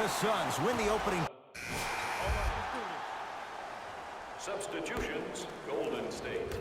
The Suns win the opening. Substitutions, Golden State.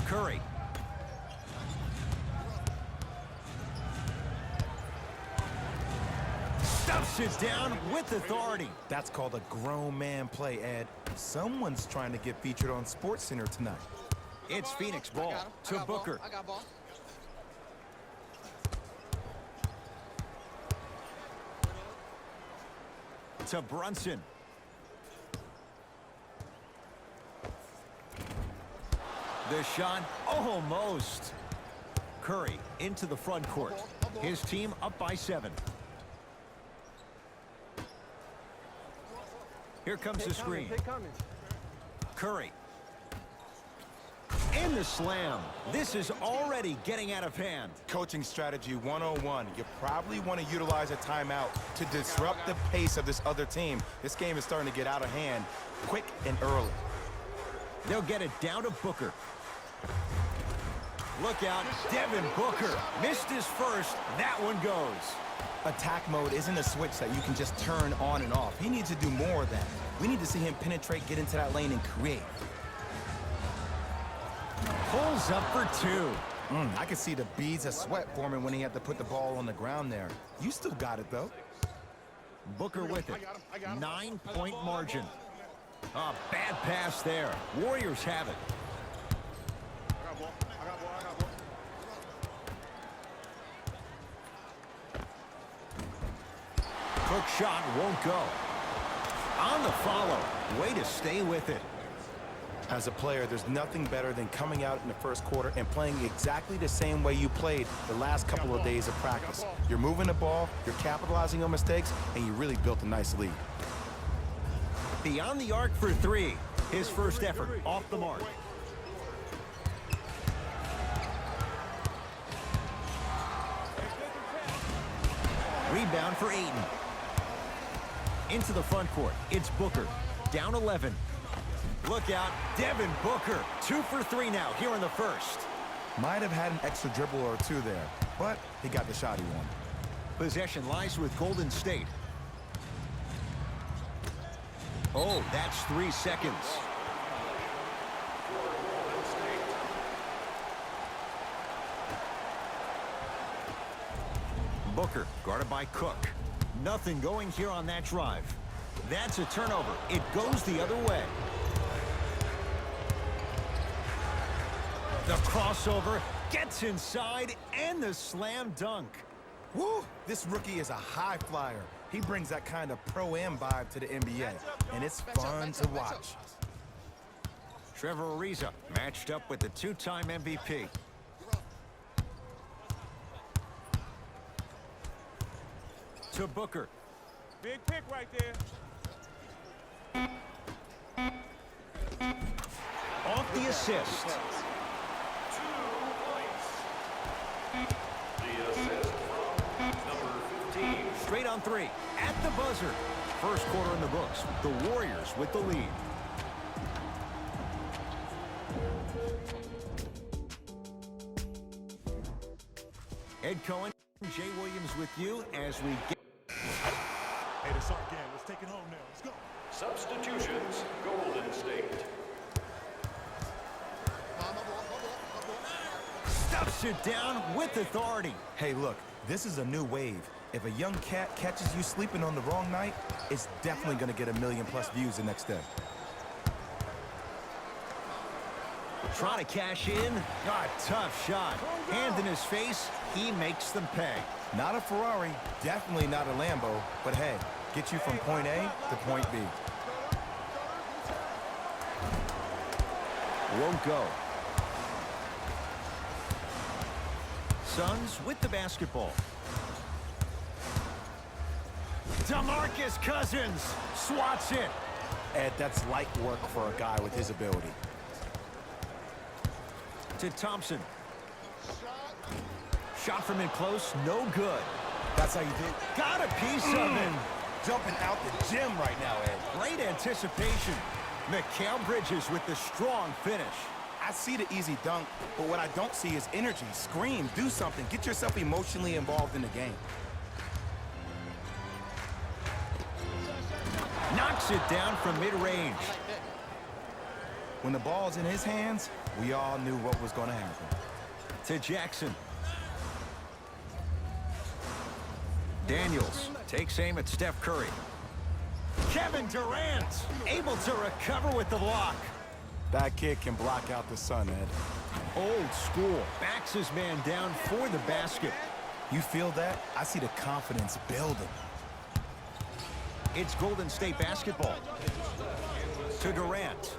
Curry. Stuffs it down with authority. That's called a grown man play, Ed. Someone's trying to get featured on SportsCenter tonight. It's Phoenix ball to Booker. I got ball. To Brunson. The shot, almost. Curry into the front court. His team up by 7. Here comes the screen. Curry. And the slam. This is already getting out of hand. Coaching strategy 101. You probably want to utilize a timeout to disrupt the pace of this other team. This game is starting to get out of hand quick and early. They'll get it down to Booker. Look out, Devin Booker missed his first. That one goes. Attack mode isn't a switch that you can just turn on and off. He needs to do more of that. We need to see him penetrate, get into that lane, and create. Pulls up for 2. I could see the beads of sweat forming when he had to put the ball on the ground there. You still got it, though. Booker with it. 9-point margin. A bad pass there. Warriors have it. Hook shot won't go. On the follow. Way to stay with it. As a player, there's nothing better than coming out in the first quarter and playing exactly the same way you played the last couple of days of practice. You're moving the ball, you're capitalizing on mistakes, and you really built a nice lead. Beyond the arc for 3. His first effort off the mark. Rebound for Ayton. Into the front court. It's Booker. Down 11. Look out, Devin Booker. 2 for 3 now here in the first. Might have had an extra dribble or 2 there, but he got the shot he wanted. Possession lies with Golden State. Oh, that's 3 seconds. Booker guarded by Cook. Nothing going here on that drive. That's a turnover. It goes the other way. The crossover gets inside and the slam dunk. Woo! This rookie is a high flyer. He brings that kind of pro-am vibe to the NBA, and it's fun to watch. Trevor Ariza matched up with the 2-time MVP. To Booker. Big pick right there. Off the assist. 2 points. The assist from number 15. Straight on 3. At the buzzer. First quarter in the books. The Warriors with the lead. Ed Cohen, Jay Williams with you as we get... Hey, that's our game. Let's take it home now. Let's go. Substitutions, Golden State. Stuffs it down with authority. Hey, look, this is a new wave. If a young cat catches you sleeping on the wrong night, it's definitely going to get 1 million+ views the next day. Trying to cash in. Tough shot. Hand in his face. He makes them pay. Not a Ferrari, definitely not a Lambo, but hey, get you from point A to point B. Won't go. Suns with the basketball. DeMarcus Cousins swats it. Ed, that's light work for a guy with his ability. To Thompson. Shot from in close, no good. That's how you do it. Got a piece of it. Jumping out the gym right now, Ed. Great anticipation. Mikal Bridges with the strong finish. I see the easy dunk, but what I don't see is energy. Scream, do something. Get yourself emotionally involved in the game. Knocks it down from mid-range. When the ball's in his hands, we all knew what was going to happen. To Jackson. Daniels takes aim at Steph Curry. Kevin Durant able to recover with the block. That kid can block out the sun, Ed. Old school. Backs his man down for the basket. You feel that? I see the confidence building. It's Golden State basketball. To Durant.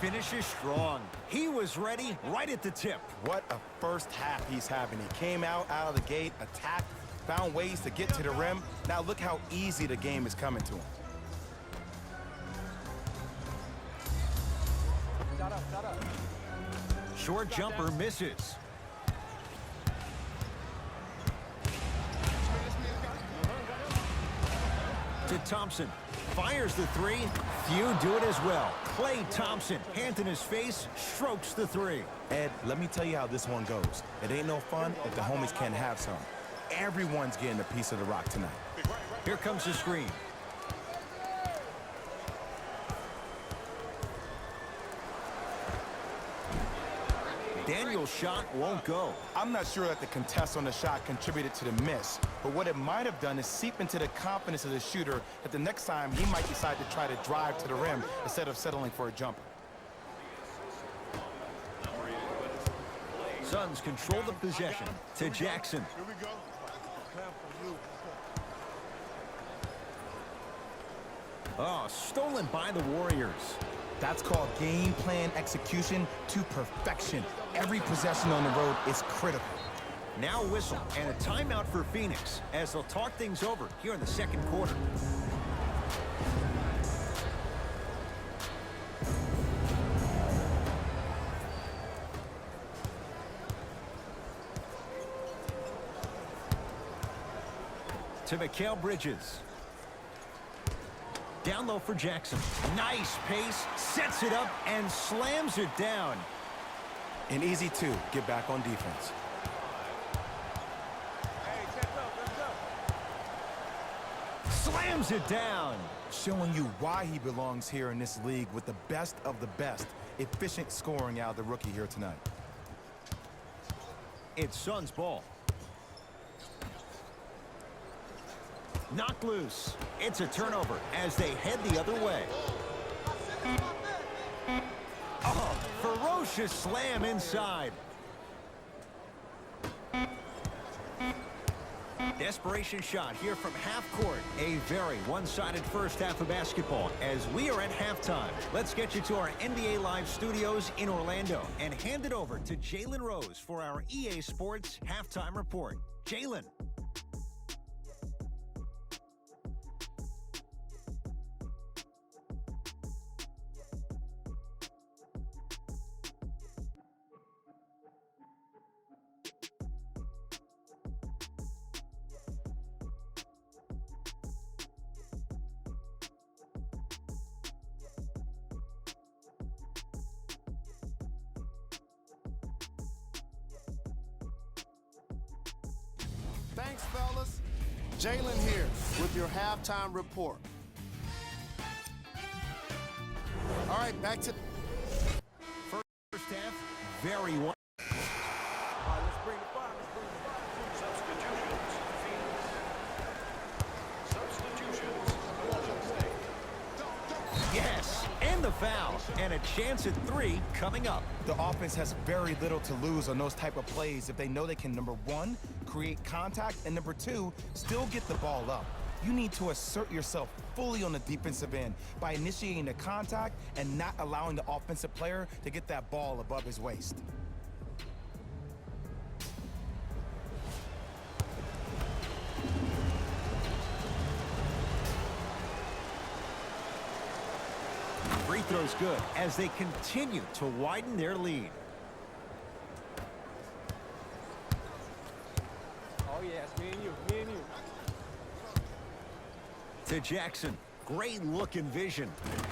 Finishes strong. He was ready right at the tip. What a first half he's having. He came out of the gate, attacked, found ways to get to the rim. Now look how easy the game is coming to him. Short jumper misses. To Thompson. Fires the three. Few do it as well. Klay Thompson, hand in his face, strokes the three. Ed, let me tell you how this one goes. It ain't no fun if the homies can't have some. Everyone's getting a piece of the rock tonight. Here comes the screen. Daniel's shot won't go. I'm not sure that the contest on the shot contributed to the miss, but what it might have done is seep into the confidence of the shooter that the next time he might decide to try to drive to the rim instead of settling for a jumper. Suns control the possession to Jackson. Here we go. Oh, stolen by the Warriors. That's called game plan execution to perfection. Every possession on the road is critical. Now whistle and a timeout for Phoenix as they'll talk things over here in the second quarter. To Mikal Bridges. Down low for Jackson. Nice pace, sets it up, and slams it down. An easy two, get back on defense. Slams it down. Showing you why he belongs here in this league with the best of the best. Efficient scoring out of the rookie here tonight. It's Suns ball. Knocked loose. It's a turnover as they head the other way. Oh, ferocious slam inside. Desperation shot here from half court. A very one-sided first half of basketball as we are at halftime. Let's get you to our NBA Live studios in Orlando and hand it over to Jalen Rose for our EA Sports halftime report. Jalen. Thanks, fellas. Jalen here with your halftime report. All right, back to... First half, very one. Substitutions, Phoenix. Substitutions, Golden State. Yes, and the foul. And a chance at three coming up. The offense has very little to lose on those type of plays if they know they can, number one, create contact, and number two, still get the ball up. You need to assert yourself fully on the defensive end by initiating the contact and not allowing the offensive player to get that ball above his waist. Free throw's good as they continue to widen their lead. yeah, it's me and you, me and you. To Jackson. Great look and vision.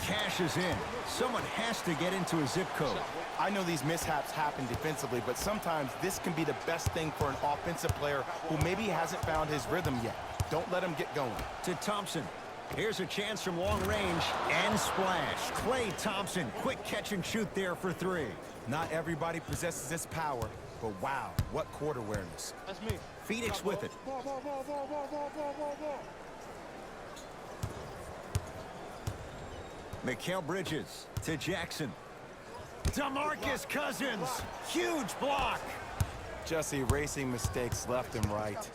Cashes in. Someone has to get into a zip code. I know these mishaps happen defensively, but sometimes this can be the best thing for an offensive player who maybe hasn't found his rhythm yet. Don't let him get going. To Thompson. Here's a chance from long range and splash. Klay Thompson, quick catch and shoot there for three. Not everybody possesses this power, but wow, what court awareness. That's me. Phoenix with it. Ball, ball, ball, ball, ball, ball, ball, ball, ball. Mikal Bridges to Jackson. DeMarcus Cousins. Huge block. Just erasing mistakes left and right.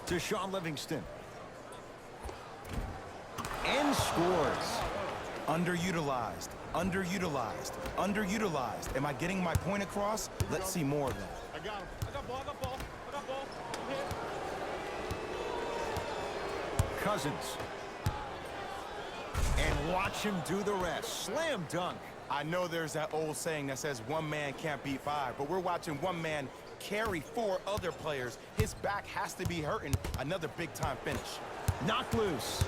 To Shaun Livingston. And scores. Underutilized, underutilized, underutilized. Am I getting my point across? Let's see more of that. I got him. I got ball, I got ball, I got ball. I'm here. Cousins. And watch him do the rest. Slam dunk. I know there's that old saying that says one man can't beat five, but we're watching one man carry four other players. His back has to be hurting. Another big-time finish. Knocked loose.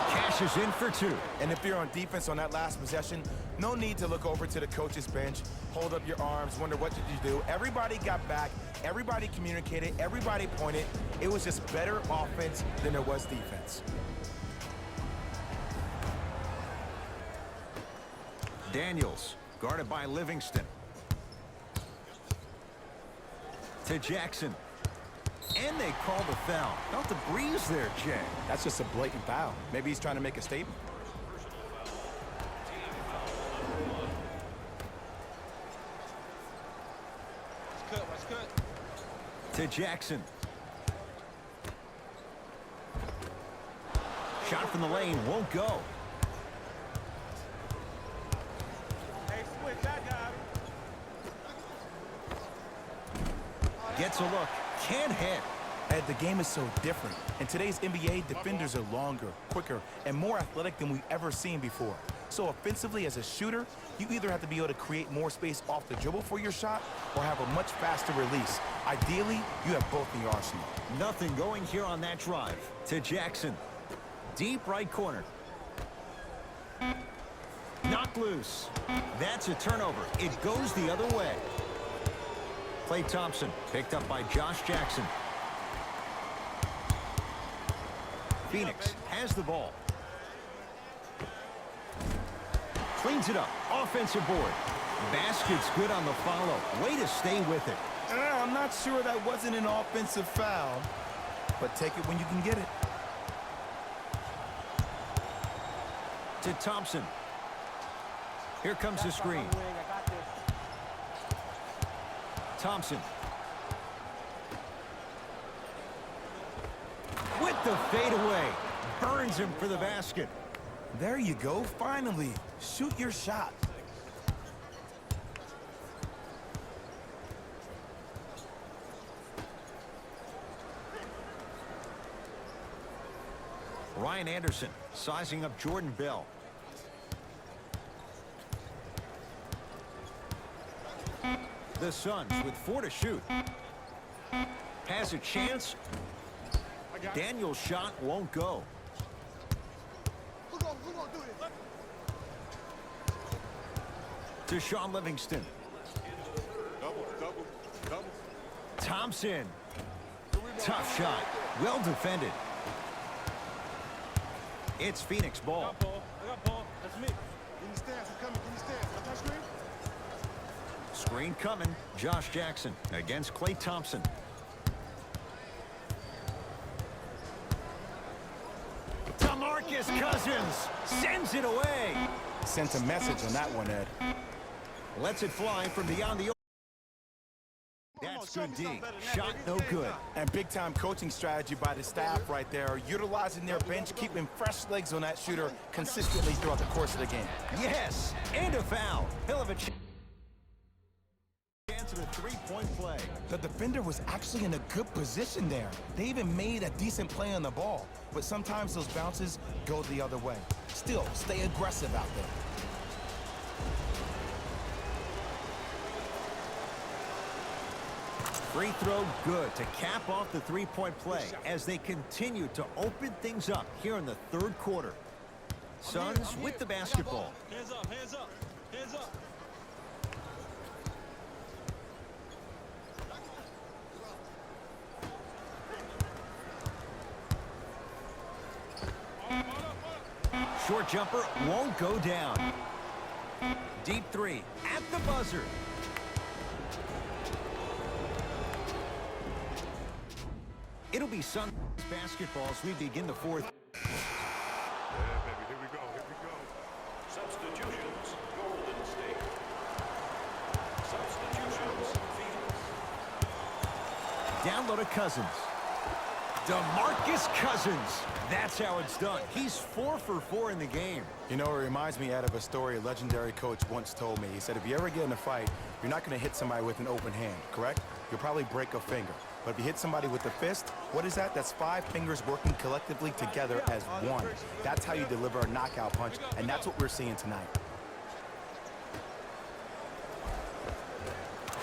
Cashes in for two. And if you're on defense on that last possession, no need to look over to the coach's bench, hold up your arms, wonder what did you do. Everybody got back, everybody communicated, everybody pointed. It was just better offense than there was defense. Daniels, guarded by Livingston. To Jackson. And they call the foul. Felt the breeze there, Jay. That's just a blatant foul. Maybe he's trying to make a statement. Let's cut. To Jackson. Shot from the lane won't go. Hey, switch, I got it. Gets a look. Can't hit. Ed, the game is so different. In today's NBA, defenders are longer, quicker, and more athletic than we've ever seen before. So offensively, as a shooter, you either have to be able to create more space off the dribble for your shot or have a much faster release. Ideally, you have both in your arsenal. Nothing going here on that drive. To Jackson. Deep right corner. Knocked loose. That's a turnover. It goes the other way. Klay Thompson picked up by Josh Jackson. Phoenix has the ball. Cleans it up. Offensive board. Basket's good on the follow. Way to stay with it. I'm not sure that wasn't an offensive foul, but take it when you can get it. To Thompson. Here comes the screen. I got this. Thompson. With the fadeaway. Burns him for the basket. There you go, finally. Shoot your shot. Ryan Anderson sizing up Jordan Bell. The Suns with 4 to shoot. Has a chance. Daniel's shot won't go. Who gonna do this? To Shaun Livingston. Double. Thompson. Tough shot. Well defended. It's Phoenix I ball. got ball, I got ball. That's me. Give me stance. I'm coming. Give me stance. Got that screen? Screen coming. Josh Jackson against Klay Thompson. DeMarcus Cousins sends it away. Sent a message on that one, Ed. Lets it fly from beyond the. That's good D. Shot no good. And big-time coaching strategy by the staff right there, utilizing their bench, keeping fresh legs on that shooter consistently throughout the course of the game. Yes, and a foul. Hell of a chance at a three-point play. The defender was actually in a good position there. They even made a decent play on the ball, but sometimes those bounces go the other way. Still, stay aggressive out there. Free throw good to cap off the three-point play as they continue to open things up here in the third quarter. Suns with the basketball. Hands up, hands up, hands up. Short jumper won't go down. Deep three at the buzzer. It'll be Suns basketball as we begin the fourth. Yeah, baby. Here we go. Here we go. Substitutions, Golden State. Substitutions, Phoenix. Down low to Cousins. DeMarcus Cousins. That's how it's done. He's 4 for 4 in the game. You know, it reminds me out of a story a legendary coach once told me. He said, if you ever get in a fight, you're not going to hit somebody with an open hand, correct? You'll probably break a finger. But if you hit somebody with a fist, what is that? That's 5 fingers working collectively together as one. That's how you deliver a knockout punch, and that's what we're seeing tonight.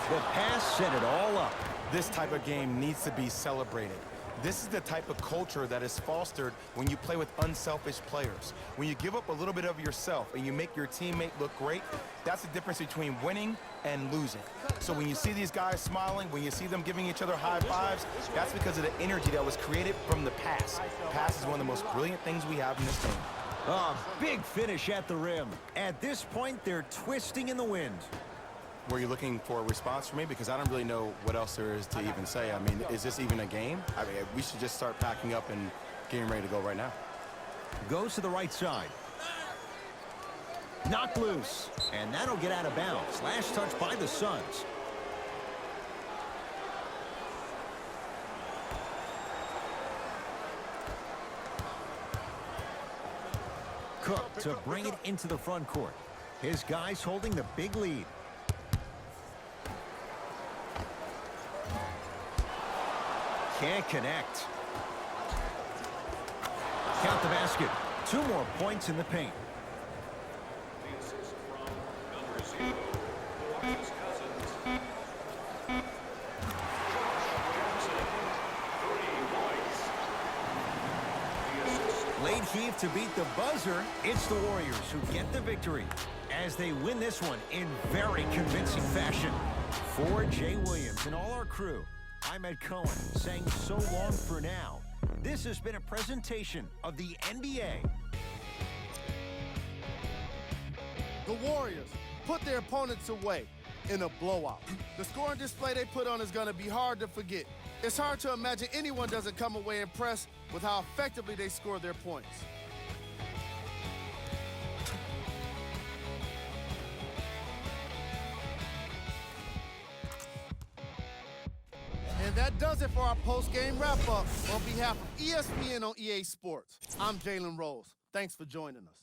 The pass set it all up. This type of game needs to be celebrated. This is the type of culture that is fostered when you play with unselfish players. When you give up a little bit of yourself and you make your teammate look great, that's the difference between winning and losing. So when you see these guys smiling, when you see them giving each other high fives, that's because of the energy that was created from the pass. Pass is one of the most brilliant things we have in this game. A big finish at the rim. At this point, they're twisting in the wind. Were you looking for a response from me? Because I don't really know what else there is to even say. I mean, is this even a game? I mean, we should just start packing up and getting ready to go right now. Goes to the right side. Knocked loose. And that'll get out of bounds. Last touch by the Suns. Cook to bring it into the front court. His guys holding the big lead. Can't connect. Count the basket. 2 more points in the paint. The assist from number 0, DeMarcus Cousins. Josh Jackson, 3 points. The assist. Late heave to beat the buzzer. It's the Warriors who get the victory as they win this one in very convincing fashion. For Jay Williams and all our crew, I'm Ed Cohen saying so long for now. This has been a presentation of the NBA. The Warriors put their opponents away in a blowout. The scoring display they put on is going to be hard to forget. It's hard to imagine anyone doesn't come away impressed with how effectively they score their points. And that does it for our post-game wrap-up. On behalf of ESPN on EA Sports, I'm Jalen Rose. Thanks for joining us.